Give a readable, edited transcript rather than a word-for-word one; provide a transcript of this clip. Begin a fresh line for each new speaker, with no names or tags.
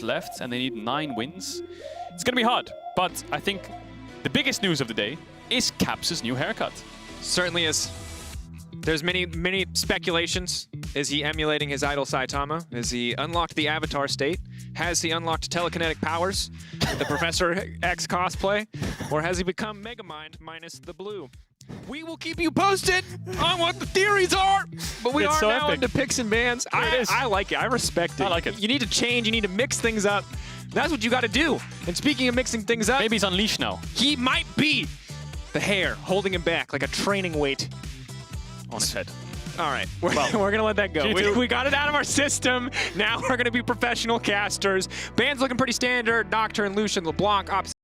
left, and they need 9 wins. It's going to be hard, but I think the biggest news of the day is Caps' new haircut.
Certainly is. There's many speculations. Is he emulating his idol Saitama? Has he unlocked the avatar state? Has he unlocked telekinetic powers, the Professor X cosplay? Or has he become Megamind minus the blue? We will keep you posted on what the theories are, but we
It's
are
so
now
epic.
into picks and bans. I like it. I respect it.
I like it.
You need to change. You need to mix things up. That's what you got to do. And speaking of mixing things up,
Maybe he's unleashed now.
he might be the hair holding him back like a training weight.
On his head.
All right, we're
Well,
going to let that go.
G2.
We got it out of our system. Now we're going to be professional casters. Band's looking pretty standard. Nocturne, Lucian, LeBlanc, opposite.